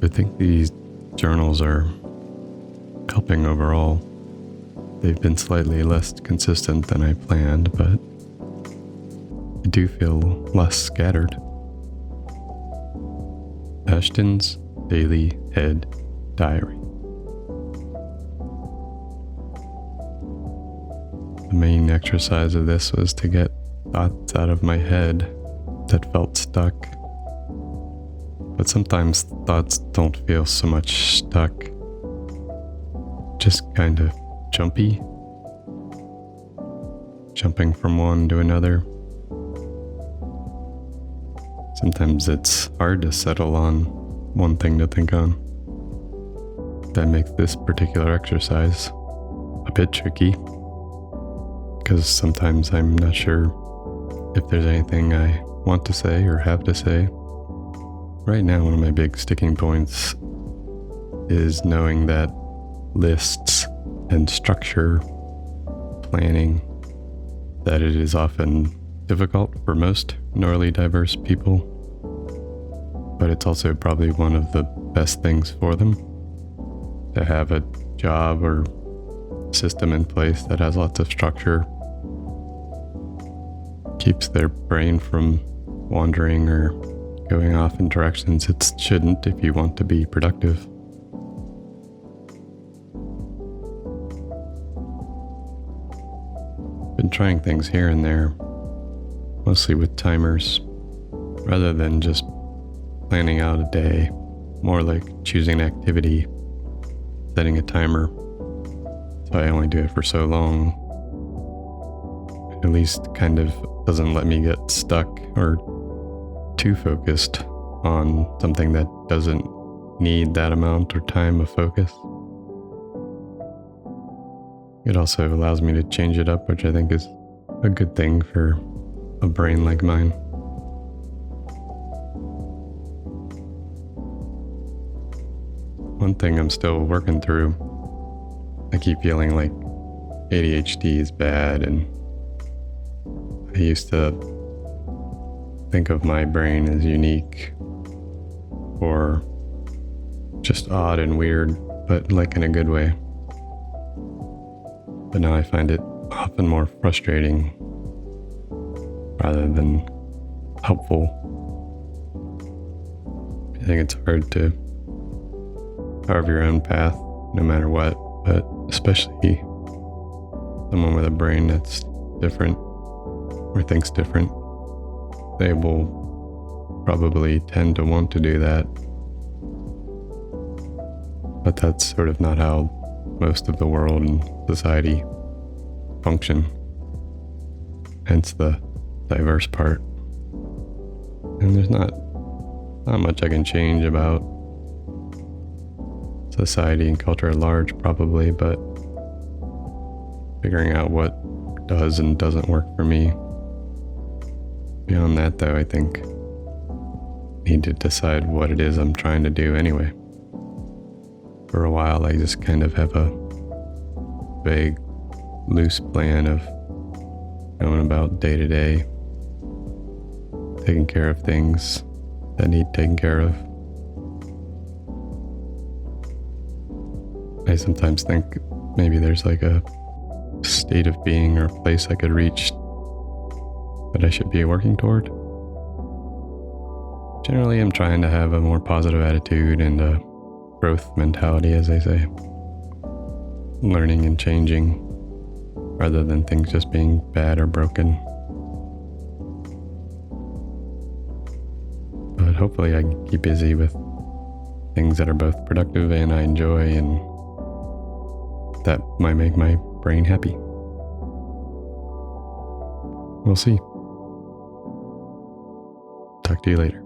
I think these journals are helping overall. They've been slightly less consistent than I planned, but I do feel less scattered. Ashton's Daily Head Diary. The main exercise of this was to get thoughts out of my head that felt stuck. But sometimes thoughts don't feel so much stuck, just kind of jumpy, jumping from one to another. Sometimes it's hard to settle on one thing to think on. That makes this particular exercise a bit tricky, because sometimes I'm not sure if there's anything I want to say or have to say. Right now, one of my big sticking points is knowing that lists and structure, planning, that it is often difficult for most neurodiverse people, but it's also probably one of the best things for them to have a job or system in place that has lots of structure, keeps their brain from wandering or going off in directions it shouldn't if you want to be productive. Been trying things here and there, mostly with timers, rather than just planning out a day, more like choosing an activity, setting a timer, so I only do it for so long. At least kind of doesn't let me get stuck or too focused on something that doesn't need that amount or time of focus. It also allows me to change it up, which I think is a good thing for a brain like mine. One thing I'm still working through, I keep feeling like ADHD is bad, and I used to think of my brain as unique or just odd and weird, but like in a good way. But now I find it often more frustrating rather than helpful. I think it's hard to carve your own path no matter what, but especially someone with a brain that's different or thinks different. They will probably tend to want to do that, but that's sort of not how most of the world and society function, hence the diverse part. And there's not much I can change about society and culture at large, probably, but figuring out what does and doesn't work for me. Beyond that, though, I think I need to decide what it is I'm trying to do anyway. For a while, I just kind of have a vague, loose plan of going about day to day, taking care of things that need taken care of. I sometimes think maybe there's like a state of being or place I could reach that I should be working toward. Generally, I'm trying to have a more positive attitude and a growth mentality, as they say. Learning and changing rather than things just being bad or broken. But hopefully I can keep busy with things that are both productive and I enjoy, and that might make my brain happy. We'll see. Talk to you later.